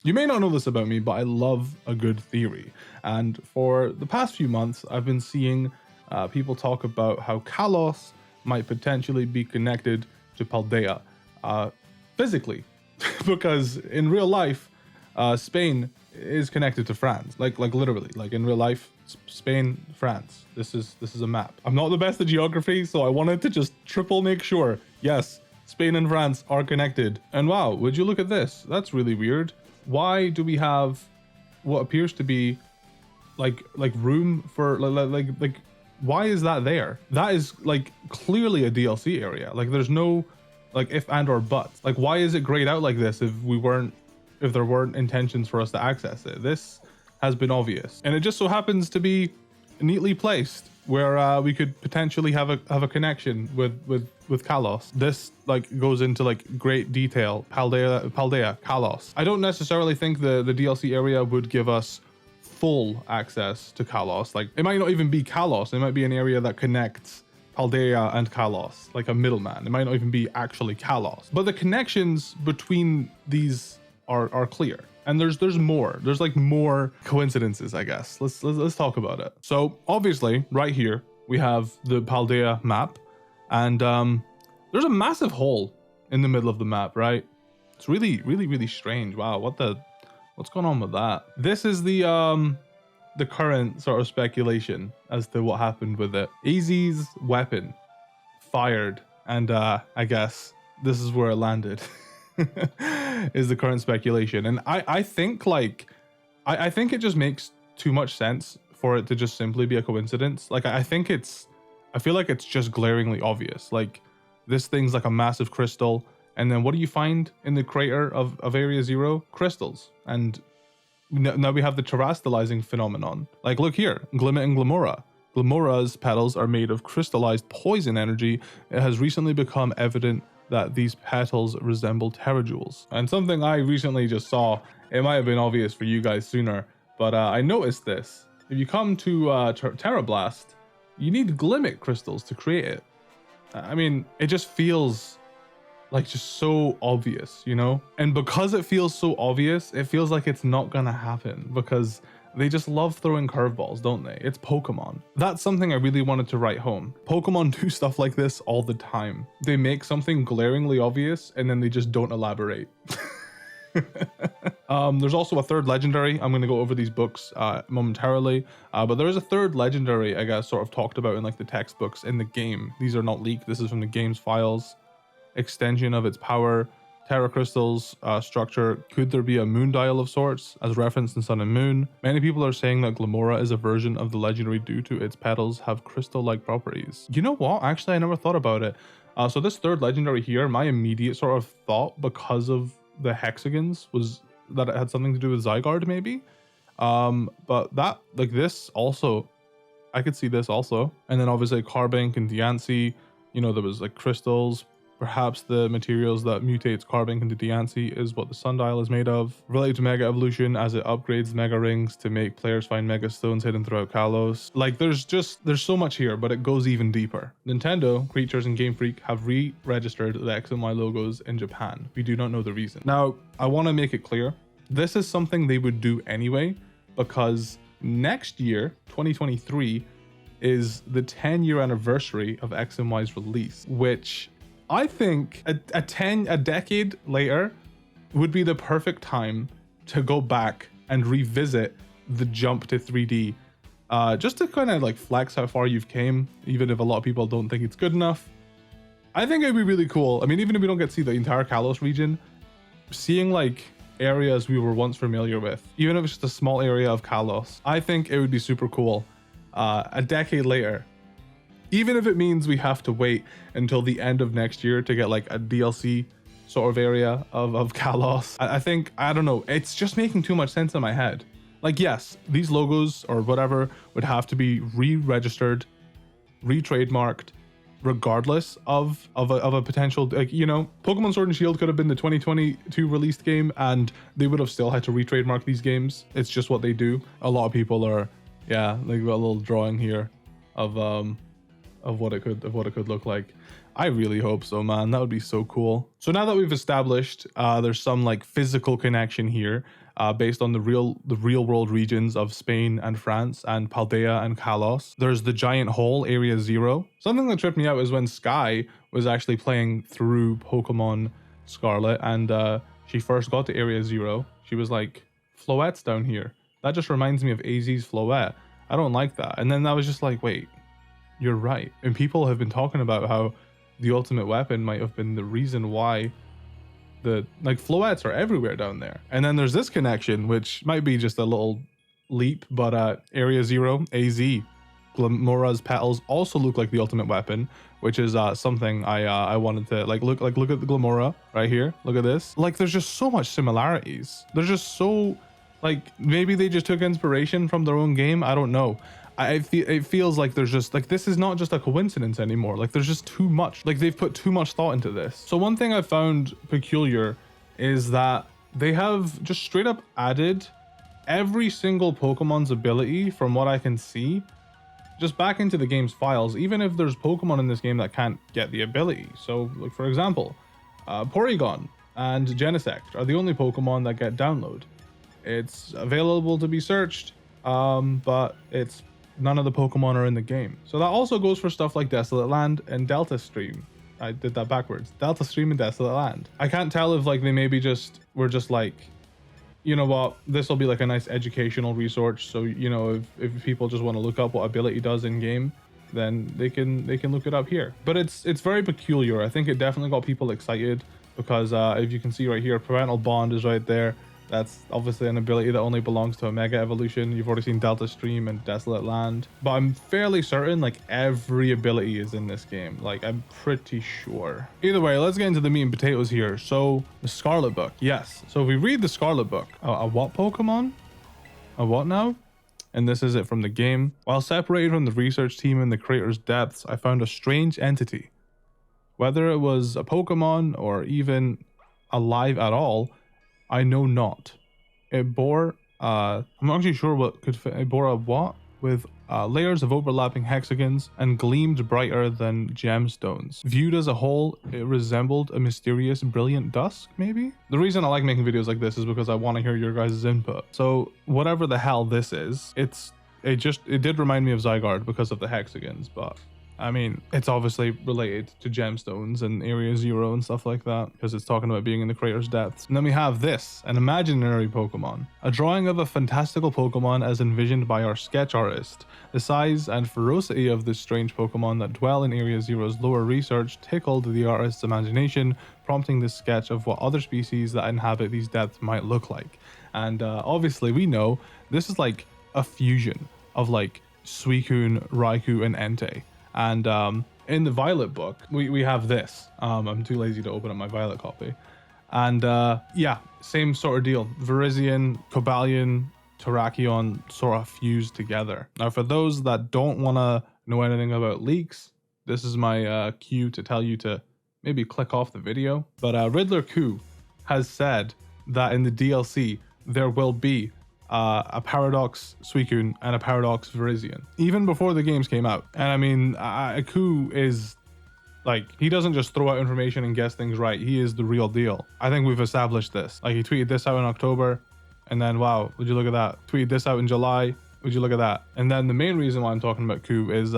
You may not know this about me, but I love a good theory. And for the past few months, I've been seeing people talk about how Kalos might potentially be connected to Paldea physically, because in real life, Spain is connected to France, like literally, like in real life, Spain, France. This is a map. I'm not the best at geography, so I wanted to just triple make sure. Yes, Spain and France are connected. And wow, would you look at this? That's really weird. Why do we have what appears to be like room for like why is that there? That is like clearly a DLC area. Like there's no like if and or buts. Like why is it grayed out like this if there weren't intentions for us to access it? This has been obvious, and it just so happens to be neatly placed where we could potentially have a connection with Kalos. This like goes into like great detail. Paldea, Kalos. I don't necessarily think the DLC area would give us full access to Kalos. Like it might not even be Kalos. It might be an area that connects Paldea and Kalos, like a middleman. It might not even be actually Kalos. But the connections between these are clear. And there's more. There's like more coincidences, I guess. Let's talk about it. So obviously, right here we have the Paldea map, and there's a massive hole in the middle of the map, right? It's really strange. Wow, what's going on with that? This is the current sort of speculation as to what happened with it. Easy's weapon fired, and I guess this is where it landed. Is the current speculation. And I think like I think it just makes too much sense for it to just simply be a coincidence. Like I feel like it's just glaringly obvious. Like this thing's like a massive crystal, and then what do you find in the crater of Area Zero? Crystals. And now we have the terastallizing phenomenon. Like look here, Glimmet and Glamora. Glamora's petals are made of crystallized poison energy. It has recently become evident that these petals resemble terajewels. And something I recently just saw, it might have been obvious for you guys sooner, but I noticed this. If you come to Terrablast, you need Glimmet crystals to create it. I mean, it just feels like just so obvious, you know? And because it feels so obvious, it feels like it's not gonna happen because they just love throwing curveballs, don't they? It's Pokemon. That's something I really wanted to write home. Pokemon do stuff like this all the time. They make something glaringly obvious and then they just don't elaborate. There's also a third legendary. I'm going to go over these books momentarily, but there is a third legendary, I guess, sort of talked about in like the textbooks in the game. These are not leaked. This is from the game's files. Extension of its power. Terra crystals structure. Could there be a moon dial of sorts, as referenced in Sun and Moon? Many people are saying that Glamora is a version of the legendary due to its petals have crystal-like properties. You know what? Actually, I never thought about it. So this third legendary here, my immediate sort of thought, because of the hexagons, was that it had something to do with Zygarde, maybe. But that, like this also, I could see this also. And then obviously Carbink and Diancie, you know, there was like crystals. Perhaps the materials that mutates Carbink into Diancie is what the Sundial is made of. Related to Mega Evolution, as it upgrades Mega Rings to make players find Mega Stones hidden throughout Kalos. Like there's so much here, but it goes even deeper. Nintendo, Creatures, and Game Freak have re-registered the X and Y logos in Japan. We do not know the reason. Now, I want to make it clear, this is something they would do anyway, because next year, 2023, is the 10-year anniversary of X and Y's release, which I think a decade later would be the perfect time to go back and revisit the jump to 3D, just to kind of like flex how far you've came, even if a lot of people don't think it's good enough. I think it'd be really cool. I mean, even if we don't get to see the entire Kalos region, seeing like areas we were once familiar with, even if it's just a small area of Kalos, I think it would be super cool a decade later. Even if it means we have to wait until the end of next year to get like a DLC sort of area of Kalos. I think, I don't know, it's just making too much sense in my head. Like, yes, these logos or whatever would have to be re-registered, re-trademarked, regardless of a potential, like, you know, Pokemon Sword and Shield could have been the 2022 released game and they would have still had to re-trademark these games. It's just what they do. A lot of people are, yeah, like got a little drawing here of what it could look like. I really hope so, man. That would be so cool. So now that we've established there's some like physical connection here, based on the real world regions of Spain and France and Paldea and Kalos. There's the giant hole, Area Zero. Something that tripped me out is when Sky was actually playing through Pokemon Scarlet and she first got to Area Zero. She was like, Floette's down here. That just reminds me of AZ's Floette. I don't like that. And then I was just like, wait, you're right. And people have been talking about how the ultimate weapon might have been the reason why Floettes are everywhere down there. And then there's this connection, which might be just a little leap, but Area Zero, AZ, Glamora's petals also look like the ultimate weapon, which is something I wanted to look at the Glamora right here. Look at this. Like, there's just so much similarities. There's just so, like, maybe they just took inspiration from their own game. I don't know. It feels like there's just like, this is not just a coincidence anymore. Like, there's just too much. Like, they've put too much thought into this. So one thing I found peculiar is that they have just straight up added every single Pokemon's ability, from what I can see, just back into the game's files, even if there's Pokemon in this game that can't get the ability. So, like, for example, Porygon and Genesect are the only Pokemon that get download. It's available to be searched, but it's none of the Pokemon are in the game. So that also goes for stuff like Desolate Land and Delta Stream. I did that backwards. Delta Stream and Desolate Land. I can't tell if like they maybe just were just like, you know what, this will be like a nice educational resource. So, you know, if people just want to look up what ability does in game, then they can look it up here. But it's very peculiar. I think it definitely got people excited because if you can see right here, Parental Bond is right there. That's obviously an ability that only belongs to a Mega Evolution. You've already seen Delta Stream and Desolate Land. But I'm fairly certain like every ability is in this game. Like, I'm pretty sure. Either way, let's get into the meat and potatoes here. So, the Scarlet book. Yes. So if we read the Scarlet book, a what Pokemon? A what now? And this is it from the game. While separated from the research team in the crater's depths, I found a strange entity. Whether it was a Pokemon or even alive at all, I know not. It bore, I'm not actually sure what could fit. It bore a what? With layers of overlapping hexagons and gleamed brighter than gemstones. Viewed as a whole, it resembled a mysterious brilliant dusk, maybe? The reason I like making videos like this is because I want to hear your guys' input. So whatever the hell this is, it did remind me of Zygarde because of the hexagons, but I mean, it's obviously related to gemstones and Area Zero and stuff like that, because it's talking about being in the crater's depths. And then we have this, an imaginary Pokemon. A drawing of a fantastical Pokemon as envisioned by our sketch artist. The size and ferocity of this strange Pokemon that dwell in Area Zero's lower research tickled the artist's imagination, prompting this sketch of what other species that inhabit these depths might look like. And obviously we know this is like a fusion of like Suicune, Raikou, and Entei. And in the Violet book, we have this. I'm too lazy to open up my Violet copy. And yeah, same sort of deal. Virizion, Cobalion, Terrakion sort of fused together. Now, for those that don't want to know anything about leaks, this is my cue to tell you to maybe click off the video. But Riddler Koo has said that in the DLC, there will be a Paradox Suicune and a Paradox Virizion, even before the games came out. And I mean, Koo is like, he doesn't just throw out information and guess things right. He is the real deal. I think we've established this. Like, he tweeted this out in October, and then wow, would you look at that? Tweeted this out in July, would you look at that? And then the main reason why I'm talking about Koo is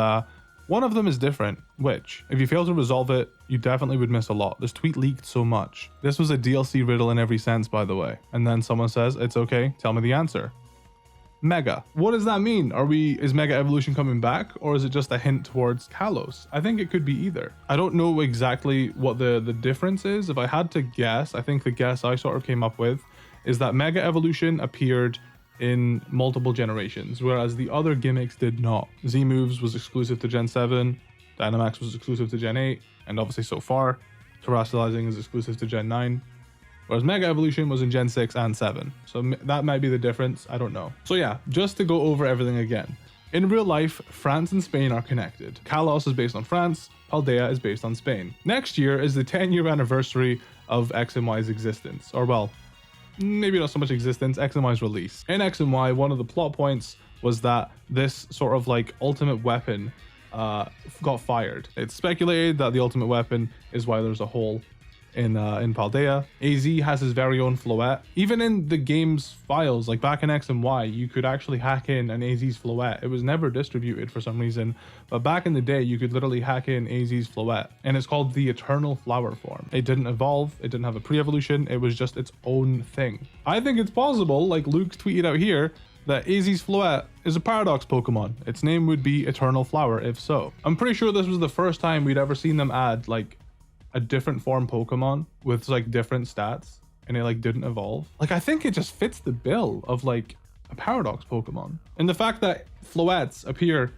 one of them is different, which if you fail to resolve it, you definitely would miss a lot. This tweet leaked so much. This was a DLC riddle in every sense, by the way. And then someone says, it's okay, tell me the answer. Mega. What does that mean? Is Mega Evolution coming back, or is it just a hint towards Kalos? I think it could be either. I don't know exactly what the difference is. If I had to guess, I think the guess I sort of came up with is that Mega Evolution appeared in multiple generations, whereas the other gimmicks did not. Z-Moves was exclusive to Gen 7, Dynamax was exclusive to Gen 8, and obviously so far, Terrestrializing is exclusive to Gen 9, whereas Mega Evolution was in Gen 6 and 7. So that might be the difference, I don't know. So yeah, just to go over everything again. In real life, France and Spain are connected. Kalos is based on France, Paldea is based on Spain. Next year is the 10-year anniversary of X and Y's existence, or well, maybe not so much existence, X and Y's release. In X and Y, one of the plot points was that this sort of like ultimate weapon got fired. It's speculated that the ultimate weapon is why there's a hole in Paldea. AZ has his very own Floette. Even in the game's files, like back in X and Y, you could actually hack in an AZ's Floette. It was never distributed for some reason, but back in the day, you could literally hack in AZ's Floette, and it's called the Eternal Flower form. It didn't evolve, it didn't have a pre-evolution, it was just its own thing. I think it's possible, like Luke tweeted out here, that AZ's Floette is a Paradox Pokemon. Its name would be Eternal Flower if so. I'm pretty sure this was the first time we'd ever seen them add like a different form Pokemon with like different stats, and it like didn't evolve. Like I think it just fits the bill of like a Paradox Pokemon. And the fact that Floettes appear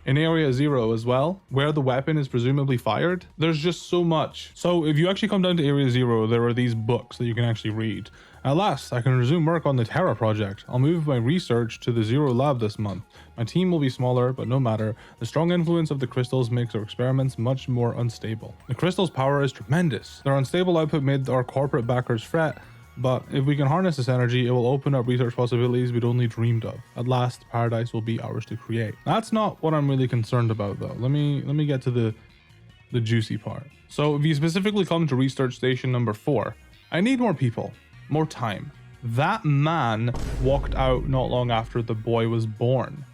in Area 0 as well, where the weapon is presumably fired, there's just so much. So if you actually come down to Area 0, there are these books that you can actually read. At last, I can resume work on the Terra project. I'll move my research to the Zero Lab this month. My team will be smaller, but no matter. The strong influence of the crystals makes our experiments much more unstable. The crystals' power is tremendous. Their unstable output made our corporate backers fret, but if we can harness this energy, it will open up research possibilities we'd only dreamed of. At last, paradise will be ours to create. That's not what I'm really concerned about though. Let me get to the juicy part. So if you specifically come to research station number 4, I need more people. More time. That man walked out not long after the boy was born.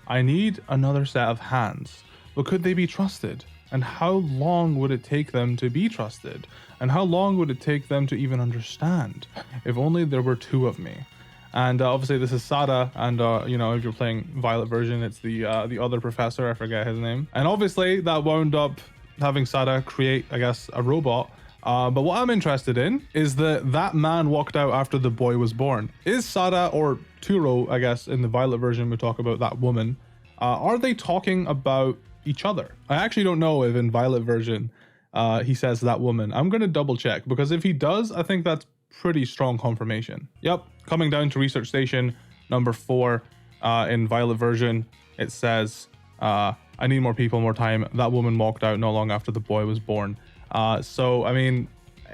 I need another set of hands. But could they be trusted? And how long would it take them to be trusted? And how long would it take them to even understand? If only there were 2 of me. And obviously this is Sada, and you know, if you're playing Violet version, it's the other professor, I forget his name. And obviously that wound up having Sada create, I guess, a robot. But what I'm interested in is that man walked out after the boy was born. Is Sada or Turo, I guess, in the Violet version, we talk about that woman. Are they talking about each other? I actually don't know if in Violet version he says that woman. I'm going to double check, because if he does, I think that's pretty strong confirmation. Yep, coming down to research station number 4 in Violet version, it says, I need more people, more time. That woman walked out not long after the boy was born. So, I mean,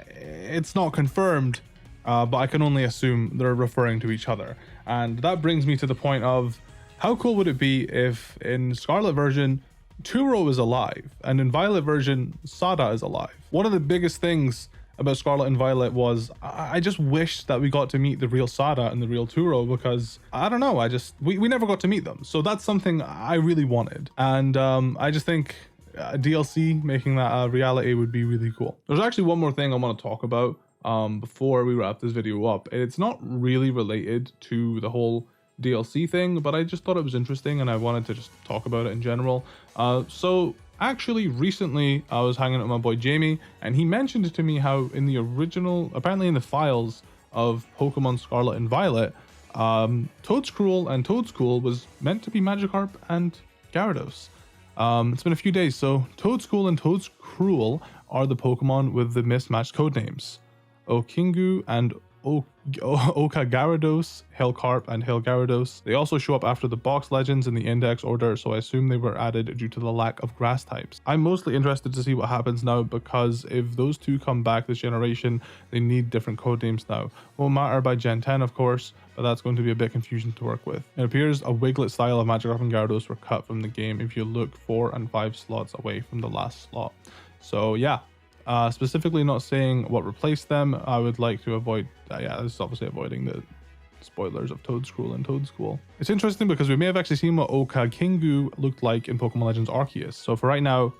it's not confirmed, but I can only assume they're referring to each other. And that brings me to the point of how cool would it be if in Scarlet version, Turo is alive, and in Violet version, Sada is alive. One of the biggest things about Scarlet and Violet was I just wish that we got to meet the real Sada and the real Turo, because I don't know, we never got to meet them. So that's something I really wanted. And I just think DLC making that a reality would be really cool. There's actually one more thing I want to talk about before we wrap this video up. It's not really related to the whole DLC thing, but I just thought it was interesting and I wanted to just talk about it in general. So actually recently I was hanging out with my boy Jamie, and he mentioned to me how in the original, apparently in the files of Pokemon Scarlet and Violet, Toedscruel and Toedscool was meant to be Magikarp and Gyarados. It's been a few days, so Toedscool and Toedscruel are the Pokemon with the mismatched codenames. Okingu and Okagarados, Hellcarp and Hellgarados. They also show up after the box legends in the index order, so I assume they were added due to the lack of grass types. I'm mostly interested to see what happens now, because if those 2 come back this generation, they need different codenames now. Won't matter by Gen 10, of course, but that's going to be a bit confusing to work with. It appears a Wiglet style of Magikarp and Gyarados were cut from the game if you look 4 and 5 slots away from the last slot. So yeah. Specifically not saying what replaced them. I would like to avoid, yeah, this is obviously avoiding the spoilers of Toedscruel and Toedscool. It's interesting because we may have actually seen what Okakingu looked like in Pokemon Legends Arceus. So for right now,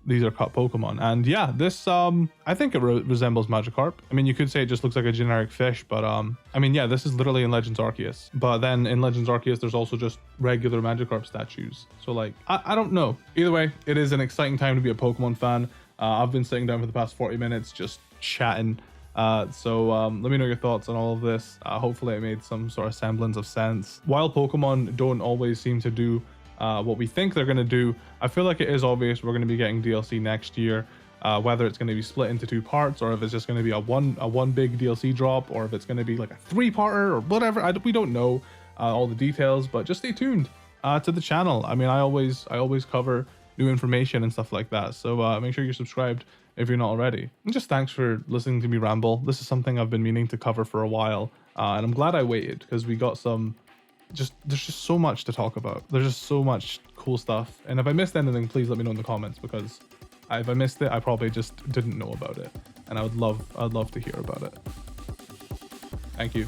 these are cut Pokemon. And yeah, this, I think it resembles Magikarp. I mean, you could say it just looks like a generic fish, but I mean, yeah, this is literally in Legends Arceus. But then in Legends Arceus, there's also just regular Magikarp statues. So like, I don't know. Either way, it is an exciting time to be a Pokemon fan. I've been sitting down for the past 40 minutes just chatting. So let me know your thoughts on all of this. Hopefully it made some sort of semblance of sense. While Pokemon don't always seem to do what we think they're going to do, I feel like it is obvious we're going to be getting DLC next year. Whether it's going to be split into 2 parts, or if it's just going to be a one big DLC drop, or if it's going to be like a 3-parter or whatever. We don't know all the details, but just stay tuned to the channel. I mean, I always cover new information and stuff like that, so make sure you're subscribed if you're not already. And just thanks for listening to me ramble. This is something I've been meaning to cover for a while, and I'm glad I waited, because we got some there's just so much to talk about. There's just so much cool stuff, and if I missed anything, please let me know in the comments, because if I missed it, I probably just didn't know about it. and I'd love to hear about it. Thank you.